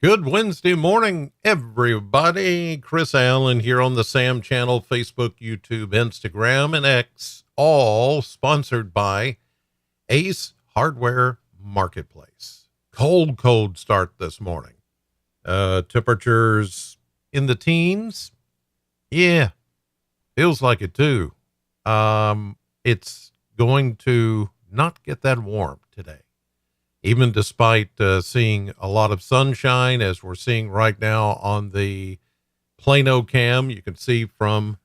Good Wednesday morning, everybody. Chris Allen here on the Sam Channel, Facebook, YouTube, Instagram, and X, all sponsored by Ace Hardware Marketplace. Cold start this morning. Temperatures in the teens. Yeah, feels like it too. It's going to not get that warm today. Even despite seeing a lot of sunshine, as we're seeing right now on the Plano cam, you can see from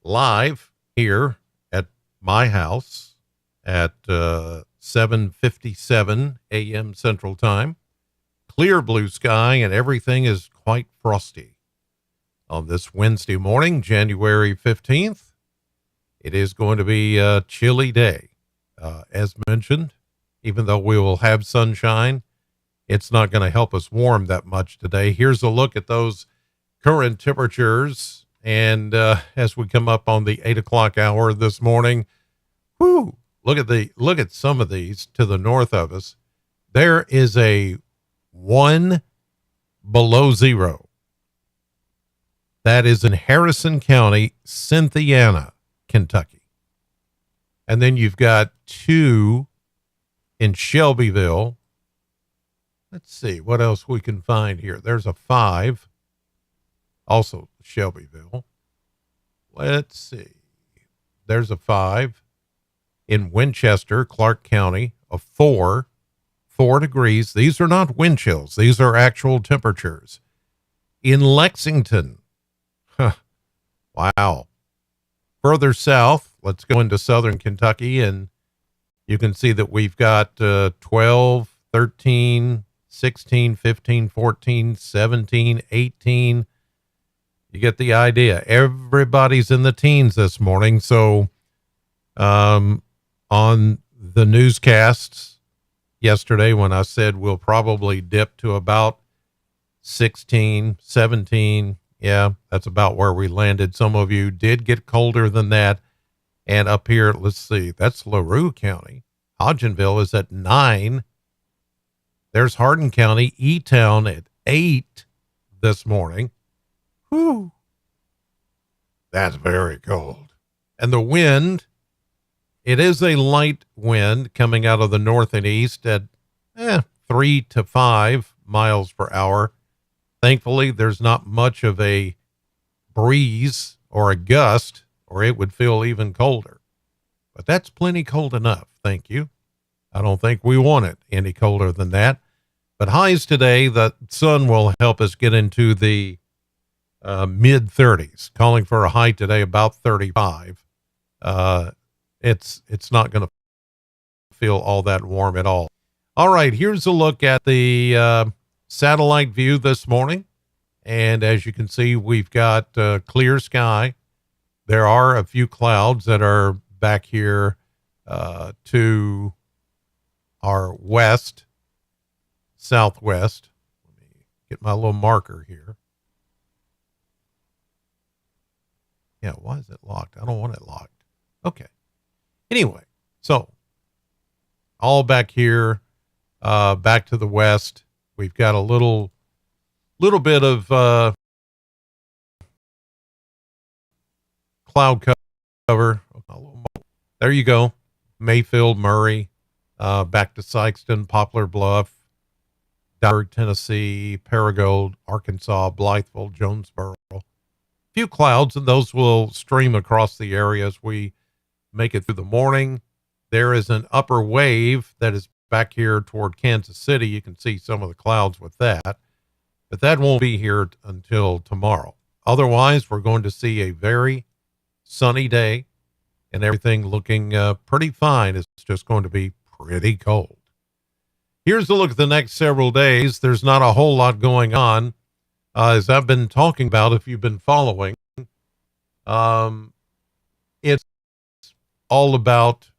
live here at my house at 7:57 a.m. Central Time. Clear blue sky, and everything is quite frosty. On this Wednesday morning, January 15th, it is going to be a chilly day. As mentioned, even though we will have sunshine, it's not going to help us warm that much today. Here's a look at those current temperatures. And as we come up on the 8 o'clock hour this morning, look at some of these to the north of us. There is a 1 below zero. That is in Harrison County, Cynthiana, Kentucky. And then you've got 2 in Shelbyville. Let's see what else we can find here. There's a 5, also Shelbyville. Let's see. There's a 5 in Winchester, Clark County, a 4 degrees. These are not wind chills. These are actual temperatures. In Lexington, wow. Further south, let's go into southern Kentucky, and you can see that we've got 12, 13, 16, 15, 14, 17, 18. You get the idea. Everybody's in the teens this morning. So on the newscasts yesterday, when I said we'll probably dip to about 16, 17, yeah, that's about where we landed. Some of you did get colder than that. And up here, let's see, that's LaRue County. Hodgenville is at 9. There's Hardin County, E-Town at 8 this morning. Whew. That's very cold. And the wind, it is a light wind coming out of the north and east at 3 to 5 miles per hour. Thankfully, there's not much of a breeze or a gust, or it would feel even colder. But that's plenty cold enough, thank you. I don't think we want it any colder than that. But highs today, the sun will help us get into the mid-30s, calling for a high today about 35. It's not going to feel all that warm at all. All right, here's a look at the satellite view this morning. And as you can see, we've got clear sky. There are a few clouds that are back here to our west, southwest. Let me get my little marker here. Yeah, why is it locked? I don't want it locked. Okay. Anyway, so all back here, back to the west, we've got a little bit of cloud cover. There you go. Mayfield, Murray, back to Sykeston, Poplar Bluff, Dyer, Tennessee, Paragould, Arkansas, Blytheville, Jonesboro. A few clouds, and those will stream across the area as we make it through the morning. There is an upper wave that is back here toward Kansas City. You can see some of the clouds with that, but that won't be here until tomorrow. Otherwise, we're going to see a very sunny day and everything looking pretty fine. It's just going to be pretty cold. Here's a look at the next several days. There's not a whole lot going on. As I've been talking about, if you've been following, it's all about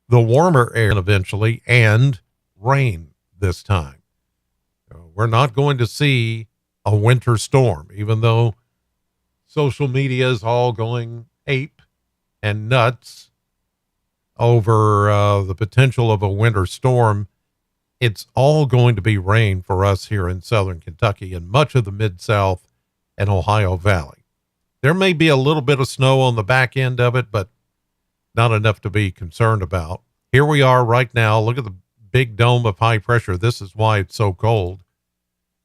the warmer air eventually and rain this time. We're not going to see a winter storm, even though social media is all going ape and nuts over the potential of a winter storm it's all going to be rain for us here in southern Kentucky and much of the Mid-South and Ohio Valley. There may be a little bit of snow on the back end of it, but not enough to be concerned about. Here we are right now. Look at the big dome of high pressure. This is why it's so cold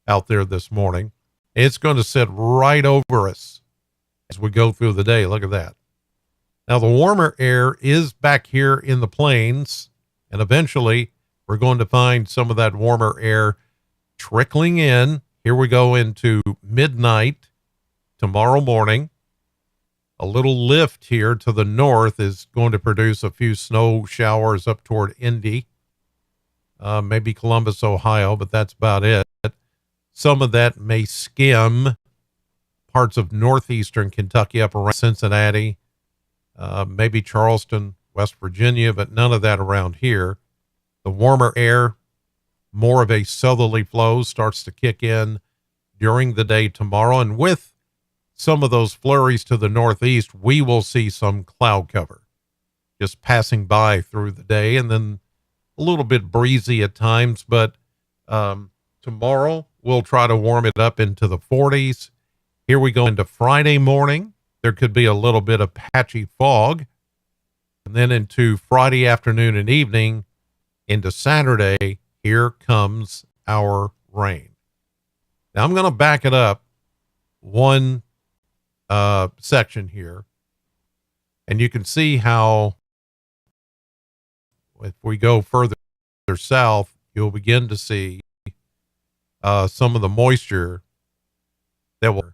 out there this morning. It's going to sit right over us as we go through the day. Look at that. Now, the warmer air is back here in the plains, and eventually we're going to find some of that warmer air trickling in. Here we go into midnight tomorrow morning. A little lift here to the north is going to produce a few snow showers up toward Indy, maybe Columbus, Ohio, but that's about it. Some of that may skim parts of northeastern Kentucky up around Cincinnati, maybe Charleston, West Virginia, but none of that around here. The warmer air, more of a southerly flow, starts to kick in during the day tomorrow. And with some of those flurries to the northeast, we will see some cloud cover just passing by through the day, and then a little bit breezy at times. But tomorrow, we'll try to warm it up into the 40s. Here we go into Friday morning. There could be a little bit of patchy fog. And then into Friday afternoon and evening, into Saturday, here comes our rain. Now, I'm going to back it up one section here. And you can see how, if we go further south, you'll begin to see some of the moisture that will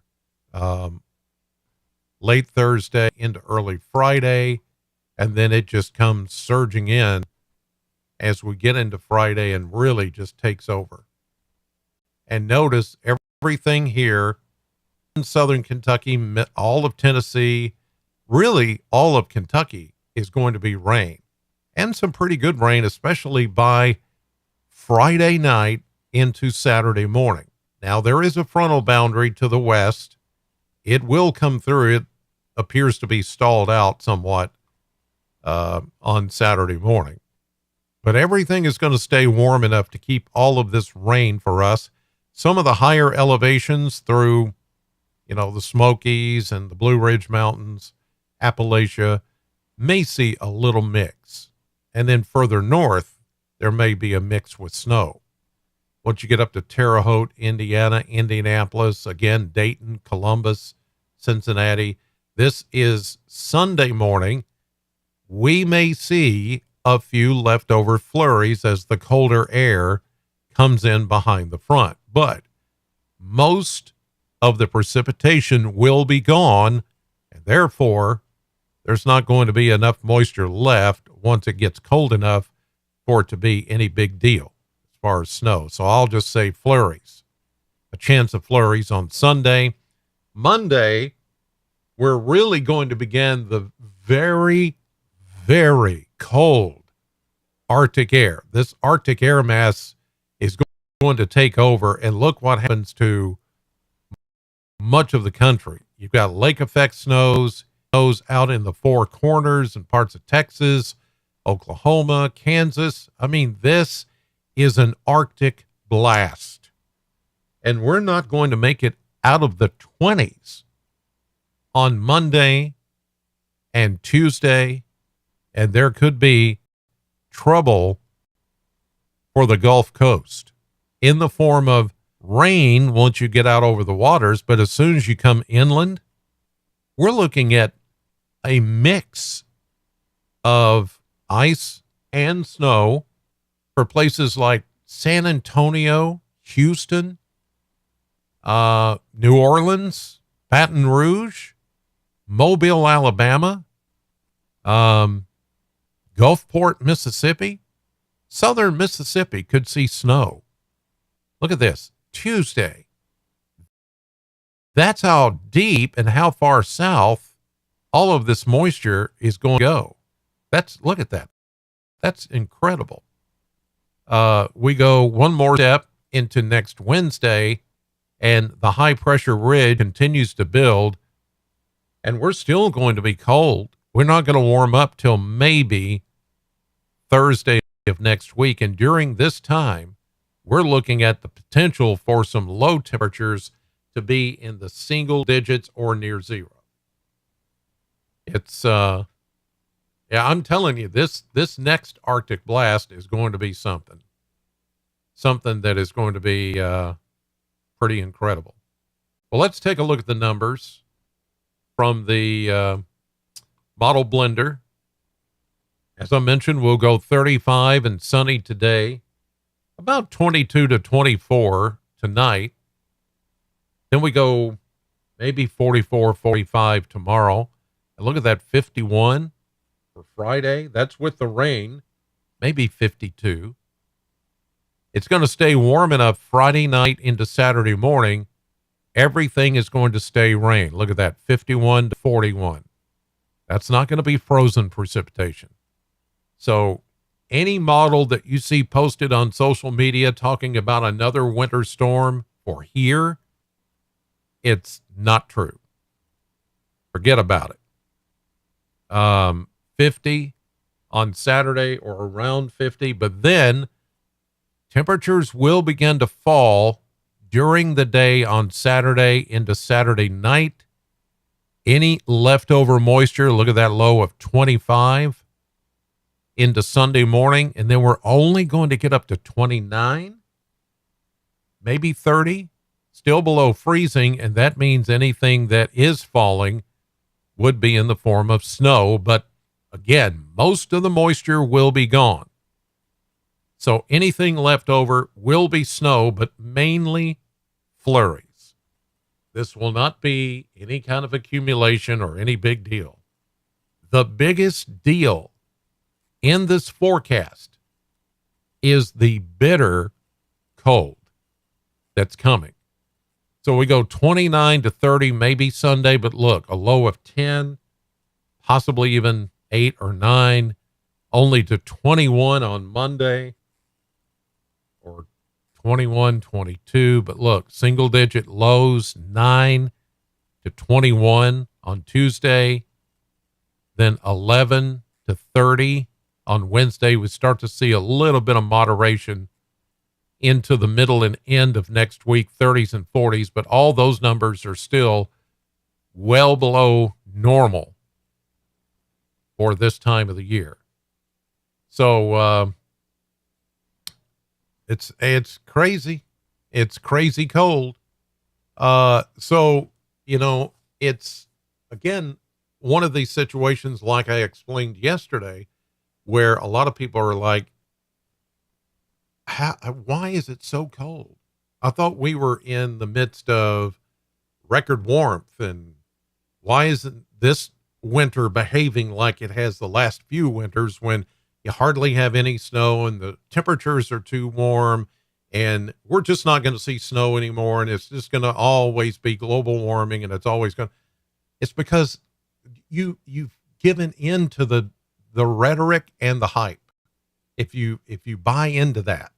late Thursday into early Friday, and then it just comes surging in as we get into Friday and really just takes over. And notice everything here in southern Kentucky, all of Tennessee, really all of Kentucky is going to be rain, and some pretty good rain, especially by Friday night into Saturday morning. Now, there is a frontal boundary to the west. It will come through. It appears to be stalled out somewhat on Saturday morning. But everything is going to stay warm enough to keep all of this rain for us. Some of the higher elevations through, the Smokies and the Blue Ridge Mountains, Appalachia, may see a little mix. And then further north, there may be a mix with snow. Once you get up to Terre Haute, Indiana, Indianapolis, again, Dayton, Columbus, Cincinnati, this is Sunday morning. We may see a few leftover flurries as the colder air comes in behind the front. But most of the precipitation will be gone, and therefore there's not going to be enough moisture left once it gets cold enough for it to be any big deal as far as snow. So I'll just say flurries, a chance of flurries on Sunday. Monday, we're really going to begin the very, very cold Arctic air. This Arctic air mass is going to take over, and look what happens to much of the country. You've got lake effect snows out in the Four Corners and parts of Texas, Oklahoma, Kansas. I mean, this is an Arctic blast, and we're not going to make it out of the 20s on Monday and Tuesday, and there could be trouble for the Gulf Coast in the form of rain once you get out over the waters. But as soon as you come inland, we're looking at a mix of ice and snow for places like San Antonio, Houston, New Orleans, Baton Rouge, Mobile, Alabama, Gulfport, Mississippi. Southern Mississippi could see snow. Look at this, Tuesday. That's how deep and how far south all of this moisture is going to go. Look at that. That's incredible. We go one more step into next Wednesday, and the high pressure ridge continues to build, and we're still going to be cold. We're not going to warm up till maybe Thursday of next week. And during this time, we're looking at the potential for some low temperatures to be in the single digits or near zero. It's, yeah, I'm telling you, this next Arctic blast is going to be something that is going to be pretty incredible. Well, let's take a look at the numbers from the model blender. As I mentioned, we'll go 35 and sunny today, about 22 to 24 tonight. Then we go maybe 44, 45 tomorrow. And look at that, 51 for Friday. That's with the rain, maybe 52. It's going to stay warm enough Friday night into Saturday morning. Everything is going to stay rain. Look at that, 51 to 41. That's not going to be frozen precipitation. So any model that you see posted on social media talking about another winter storm for here, it's not true. Forget about it. 50 on Saturday or around 50, but then temperatures will begin to fall during the day on Saturday into Saturday night. Any leftover moisture, look at that low of 25 into Sunday morning, and then we're only going to get up to 29, maybe 30, still below freezing, and that means anything that is falling would be in the form of snow. But again, most of the moisture will be gone. So anything left over will be snow, but mainly flurries. This will not be any kind of accumulation or any big deal. The biggest deal in this forecast is the bitter cold that's coming. So we go 29 to 30, maybe Sunday, but look, a low of 10, possibly even 8 or 9, only to 21 on Monday, or 21, 22. But look, single digit lows, 9 to 21 on Tuesday, then 11 to 30 on Wednesday. We start to see a little bit of moderation into the middle and end of next week, 30s and 40s, but all those numbers are still well below normal for this time of the year. So it's crazy. It's crazy cold. So, you know, it's, again, one of these situations, like I explained yesterday, where a lot of people are like, why is it so cold? I thought we were in the midst of record warmth, and why isn't this winter behaving like it has the last few winters when you hardly have any snow and the temperatures are too warm and we're just not going to see snow anymore, and it's just going to always be global warming, and it's always going to, it's because you've given in to the rhetoric and the hype. If you buy into that,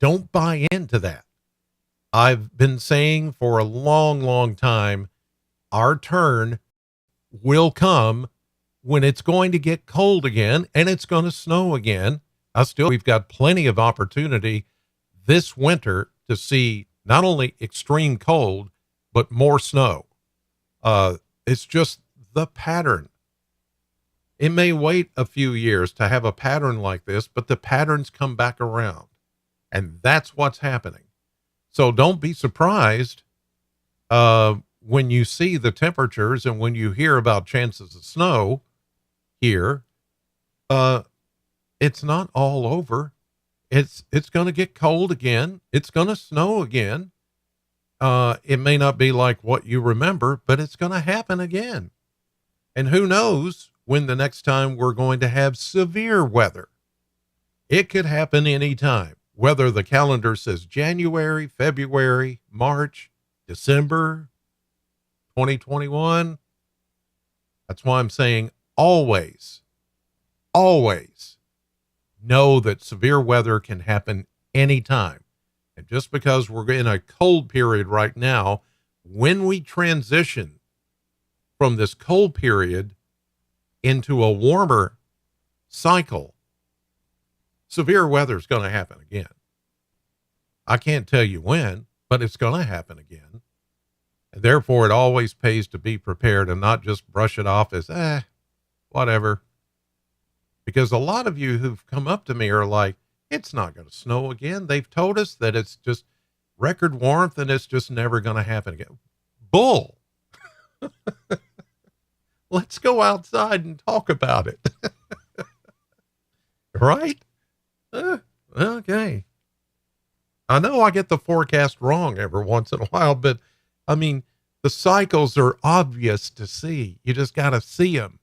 don't buy into that. I've been saying for a long, long time, our turn will come when it's going to get cold again and it's going to snow again. We've got plenty of opportunity this winter to see not only extreme cold, but more snow. It's just the pattern. It may wait a few years to have a pattern like this, but the patterns come back around. And that's what's happening. So don't be surprised when you see the temperatures and when you hear about chances of snow here. It's not all over. It's going to get cold again. It's going to snow again. It may not be like what you remember, but it's going to happen again. And who knows when the next time we're going to have severe weather. It could happen anytime. Whether the calendar says January, February, March, December, 2021. That's why I'm saying always know that severe weather can happen anytime. And just because we're in a cold period right now, when we transition from this cold period into a warmer cycle, Severe weather is going to happen again. I can't tell you when, but it's going to happen again. And therefore, it always pays to be prepared and not just brush it off as, whatever. Because a lot of you who've come up to me are like, it's not going to snow again. They've told us that it's just record warmth and it's just never going to happen again. Bull. Let's go outside and talk about it. Right? Okay. I know I get the forecast wrong every once in a while, but I mean, the cycles are obvious to see. You just got to see them.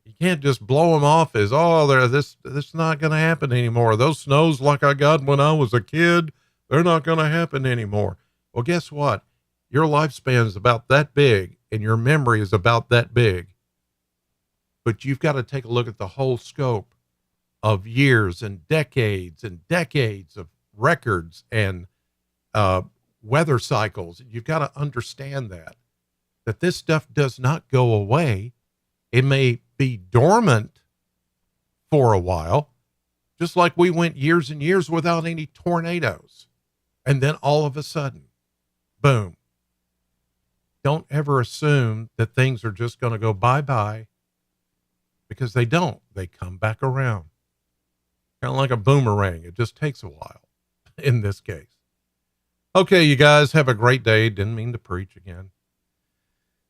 You can't just blow them off as, this is not going to happen anymore. Those snows like I got when I was a kid, they're not going to happen anymore. Well, guess what? Your lifespan is about that big and your memory is about that big. But you've got to take a look at the whole scope of years and decades of records and weather cycles. You've got to understand that this stuff does not go away. It may be dormant for a while, just like we went years and years without any tornadoes. And then all of a sudden, boom. Don't ever assume that things are just going to go bye-bye, because they don't. They come back around. Kind of like a boomerang. It just takes a while in this case. Okay, you guys have a great day. Didn't mean to preach again.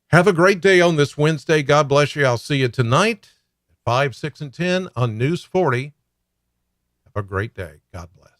Have a great day on this Wednesday. God bless you. I'll see you tonight at 5, 6, and 10 on News 40. Have a great day. God bless.